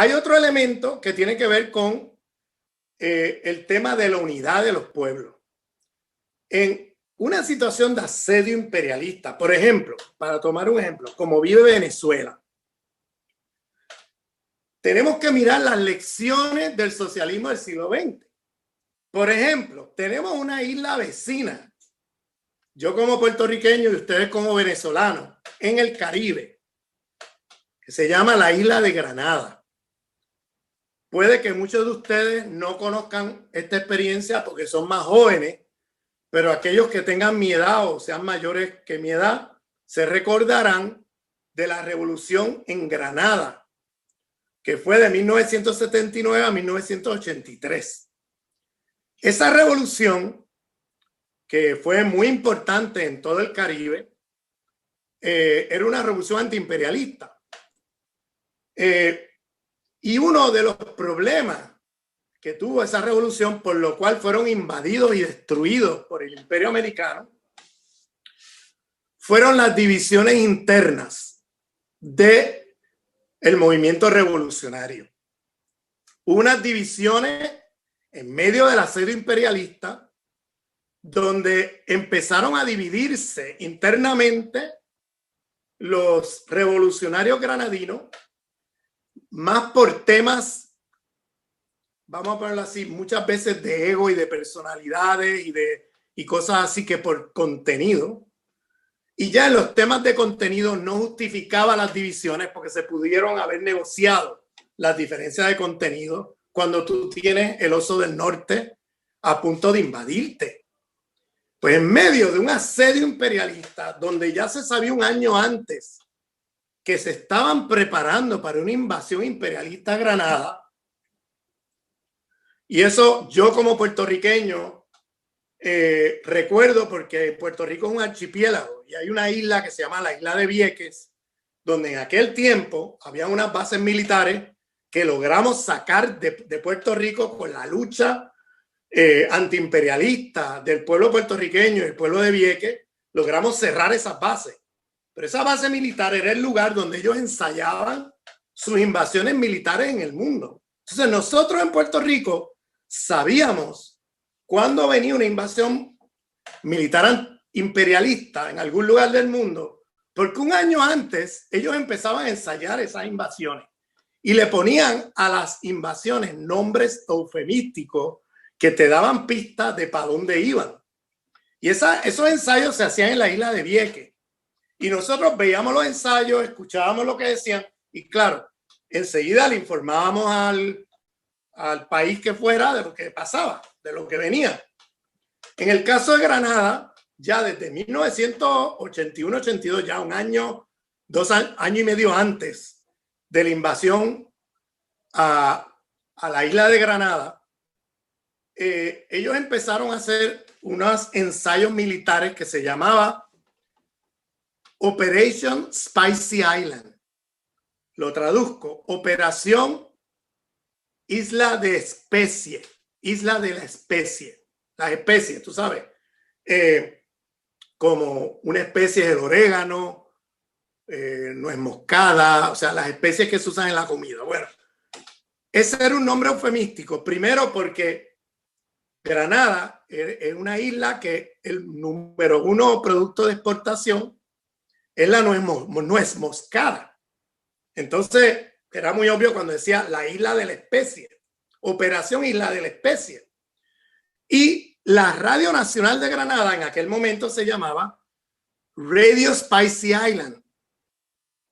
Hay otro elemento que tiene que ver con el tema de la unidad de los pueblos. En una situación de asedio imperialista, por ejemplo, para tomar un ejemplo, como vive Venezuela, tenemos que mirar las lecciones del socialismo del siglo XX. Por ejemplo, tenemos una isla vecina, yo como puertorriqueño y ustedes como venezolanos, en el Caribe, que se llama la isla de Granada. Puede que muchos de ustedes no conozcan esta experiencia porque son más jóvenes, pero aquellos que tengan mi edad o sean mayores que mi edad se recordarán de la revolución en Granada, que fue de 1979 a 1983. Esa revolución, que fue muy importante en todo el Caribe, era una revolución antiimperialista. Y uno de los problemas que tuvo esa revolución, por lo cual fueron invadidos y destruidos por el Imperio Americano, fueron las divisiones internas del movimiento revolucionario. Hubo unas divisiones en medio del asedio imperialista donde empezaron a dividirse internamente los revolucionarios granadinos, más por temas, vamos a ponerlo así, muchas veces de ego y de personalidades y cosas así que por contenido. Y ya en los temas de contenido no justificaba las divisiones porque se pudieron haber negociado las diferencias de contenido cuando tú tienes el oso del norte a punto de invadirte. Pues en medio de un asedio imperialista donde ya se sabía un año antes que se estaban preparando para una invasión imperialista a Granada, y eso yo como puertorriqueño recuerdo porque Puerto Rico es un archipiélago y hay una isla que se llama la isla de Vieques, donde en aquel tiempo había unas bases militares que logramos sacar de Puerto Rico con la lucha antiimperialista del pueblo puertorriqueño y el pueblo de Vieques. Logramos cerrar esas bases. Pero esa base militar era el lugar donde ellos ensayaban sus invasiones militares en el mundo. Entonces nosotros en Puerto Rico sabíamos cuándo venía una invasión militar imperialista en algún lugar del mundo, porque un año antes ellos empezaban a ensayar esas invasiones y le ponían a las invasiones nombres eufemísticos que te daban pistas de para dónde iban. Y esos ensayos se hacían en la isla de Vieques. Y nosotros veíamos los ensayos, escuchábamos lo que decían y claro, enseguida le informábamos al país que fuera de lo que pasaba, de lo que venía. En el caso de Granada, ya desde 1981-82, ya un año, 2 años y medio antes de la invasión a la isla de Granada, ellos empezaron a hacer unos ensayos militares que se llamaba Operation Spicy Island. Lo traduzco, Operación Isla de Especie, Isla de la Especie. Las especies, tú sabes, como una especie del orégano, nuez moscada, o sea, las especies que se usan en la comida. Bueno, ese era un nombre eufemístico, primero porque Granada es una isla que el número 1 producto de exportación es la nuez moscada. Entonces, era muy obvio cuando decía la isla de la especie, Operación Isla de la Especie. Y la Radio Nacional de Granada en aquel momento se llamaba Radio Spicy Island,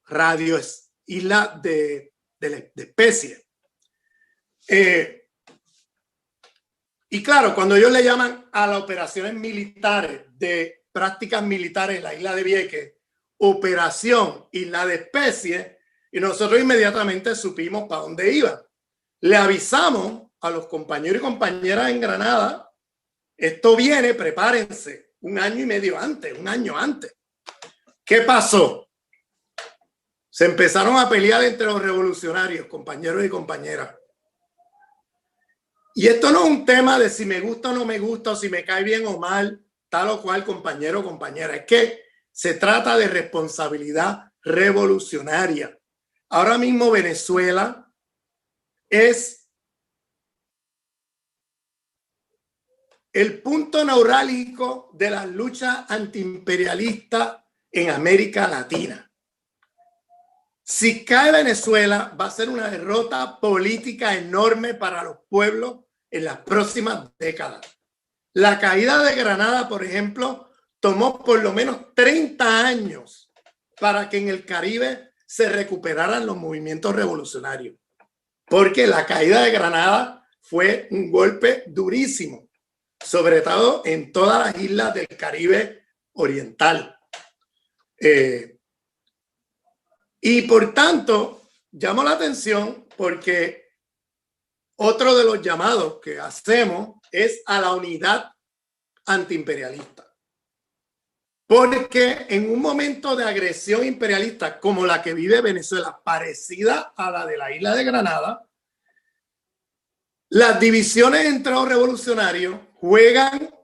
Radio Isla de Especie. Y claro, cuando ellos le llaman a las operaciones militares de prácticas militares en la isla de Vieques, Operación Isla de Especie, y nosotros inmediatamente supimos para dónde iban. Le avisamos a los compañeros y compañeras en Granada, esto viene, prepárense, un año y medio antes, un año antes. ¿Qué pasó? Se empezaron a pelear entre los revolucionarios, compañeros y compañeras. Y esto no es un tema de si me gusta o no me gusta, o si me cae bien o mal, tal o cual compañero o compañera. Es que se trata de responsabilidad revolucionaria. Ahora mismo Venezuela es el punto neurálgico de la lucha antiimperialista en América Latina. Si cae Venezuela, va a ser una derrota política enorme para los pueblos en las próximas décadas. La caída de Granada, por ejemplo, tomó por lo menos 30 años para que en el Caribe se recuperaran los movimientos revolucionarios, porque la caída de Granada fue un golpe durísimo, sobre todo en todas las islas del Caribe oriental. Y por tanto, llamo la atención porque otro de los llamados que hacemos es a la unidad antiimperialista. Porque en un momento de agresión imperialista como la que vive Venezuela, parecida a la de la isla de Granada, las divisiones entre los revolucionarios juegan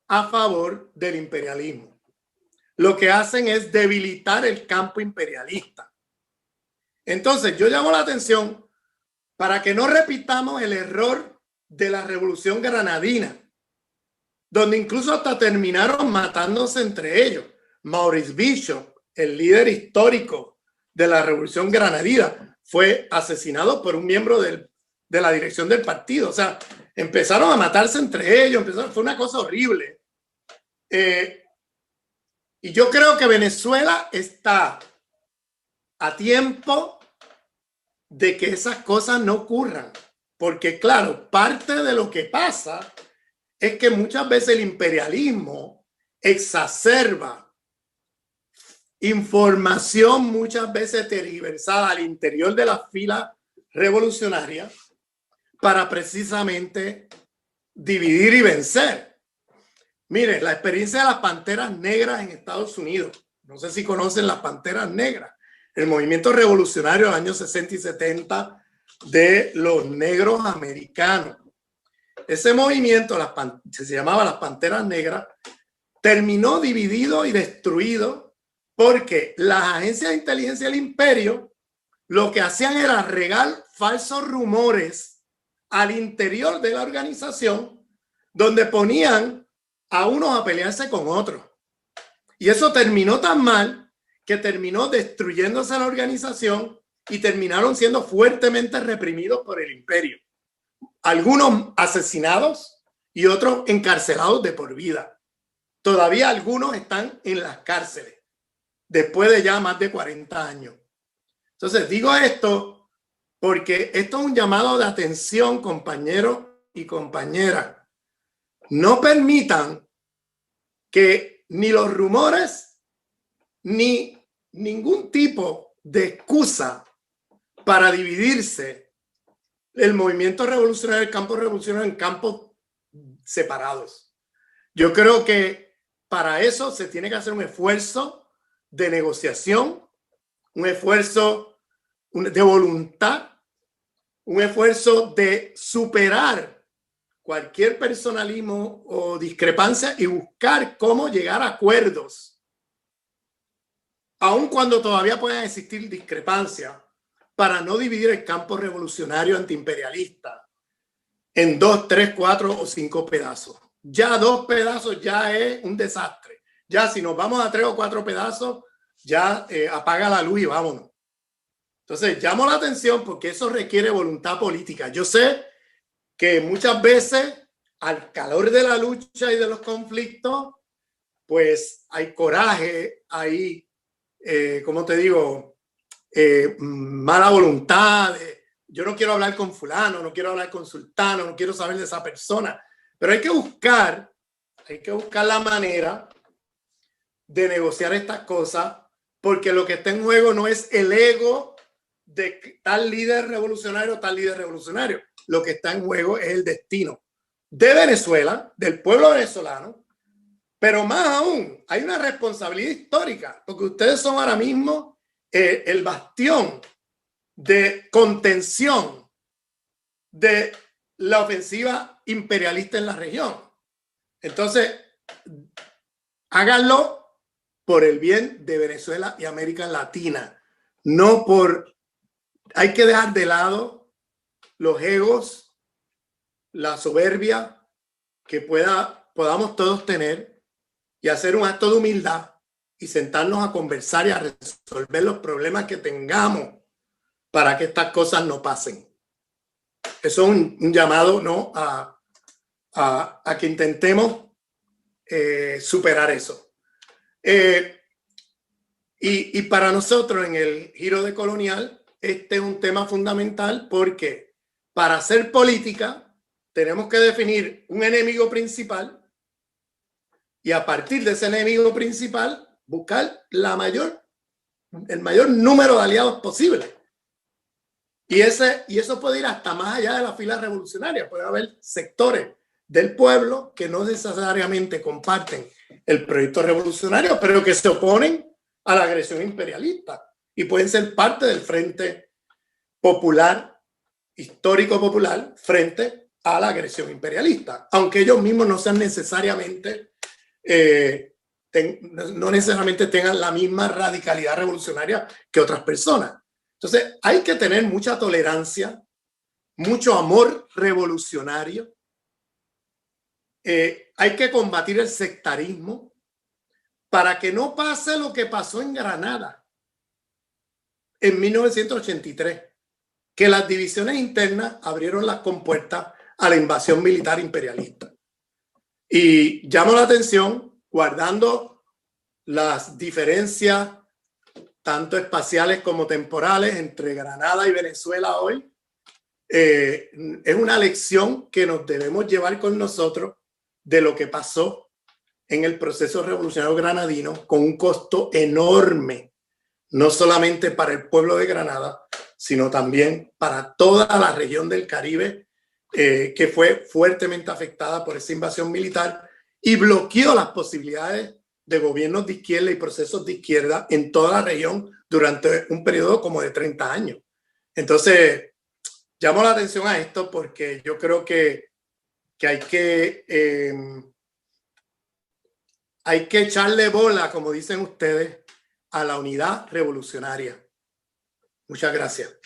a favor del imperialismo. Lo que hacen es debilitar el campo imperialista. Entonces, yo llamo la atención para que no repitamos el error de la Revolución Granadina, donde incluso hasta terminaron matándose entre ellos. Maurice Bishop, el líder histórico de la Revolución Granadina, fue asesinado por un miembro de la dirección del partido. O sea, empezaron a matarse entre ellos, fue una cosa horrible. Y yo creo que Venezuela está a tiempo de que esas cosas no ocurran. Porque, claro, parte de lo que pasa es que muchas veces el imperialismo exacerba información muchas veces tergiversada al interior de las filas revolucionarias para precisamente dividir y vencer. Mire, la experiencia de las Panteras Negras en Estados Unidos. No sé si conocen las Panteras Negras. El movimiento revolucionario de los años 60 y 70 de los negros americanos. Ese movimiento, se llamaba las Panteras Negras, terminó dividido y destruido porque las agencias de inteligencia del imperio lo que hacían era regar falsos rumores al interior de la organización donde ponían a unos a pelearse con otros. Y eso terminó tan mal que terminó destruyéndose la organización y terminaron siendo fuertemente reprimidos por el imperio. Algunos asesinados y otros encarcelados de por vida. Todavía algunos están en las cárceles después de ya más de 40 años. Entonces digo esto porque esto es un llamado de atención, compañeros y compañeras. No permitan que ni los rumores ni ningún tipo de excusa para dividirse el movimiento revolucionario, el campo revolucionario en campos separados. Yo creo que para eso se tiene que hacer un esfuerzo de negociación, un esfuerzo de voluntad, un esfuerzo de superar cualquier personalismo o discrepancia y buscar cómo llegar a acuerdos, aun cuando todavía puedan existir discrepancias, para no dividir el campo revolucionario antiimperialista en 2, 3, 4 o 5 pedazos. Ya 2 pedazos ya es un desastre. Ya si nos vamos a 3 o 4 pedazos, ya apaga la luz y vámonos. Entonces, llamo la atención porque eso requiere voluntad política. Yo sé que muchas veces, al calor de la lucha y de los conflictos, pues hay coraje, hay, ¿cómo te digo? Mala voluntad, yo no quiero hablar con fulano, no quiero hablar con sultano, no quiero saber de esa persona, pero hay que buscar la manera de negociar estas cosas, porque lo que está en juego no es el ego de tal líder revolucionario, lo que está en juego es el destino de Venezuela, del pueblo venezolano, pero más aún hay una responsabilidad histórica, porque ustedes son ahora mismo el bastión de contención de la ofensiva imperialista en la región. Entonces, háganlo por el bien de Venezuela y América Latina, no por... Hay que dejar de lado los egos, la soberbia que podamos todos tener y hacer un acto de humildad y sentarnos a conversar y a resolver los problemas que tengamos para que estas cosas no pasen. Eso es un llamado, ¿no? a que intentemos superar eso. Y para nosotros en el Giro Decolonial, este es un tema fundamental porque para hacer política tenemos que definir un enemigo principal y a partir de ese enemigo principal buscar el mayor número de aliados posible. Y eso puede ir hasta más allá de la fila revolucionaria. Puede haber sectores del pueblo que no necesariamente comparten el proyecto revolucionario, pero que se oponen a la agresión imperialista y pueden ser parte del Frente Popular, histórico popular, frente a la agresión imperialista, aunque ellos mismos no sean necesariamente, no necesariamente tengan la misma radicalidad revolucionaria que otras personas. Entonces hay que tener mucha tolerancia, mucho amor revolucionario. Hay que combatir el sectarismo para que no pase lo que pasó en Granada en 1983, que las divisiones internas abrieron las compuertas a la invasión militar imperialista. Y llamo la atención, guardando las diferencias tanto espaciales como temporales entre Granada y Venezuela hoy, es una lección que nos debemos llevar con nosotros de lo que pasó en el proceso revolucionario granadino con un costo enorme, no solamente para el pueblo de Granada, sino también para toda la región del Caribe, que fue fuertemente afectada por esa invasión militar y bloqueó las posibilidades de gobiernos de izquierda y procesos de izquierda en toda la región durante un periodo como de 30 años. Entonces, llamo la atención a esto porque yo creo que hay que echarle bola, como dicen ustedes, a la unidad revolucionaria. Muchas gracias.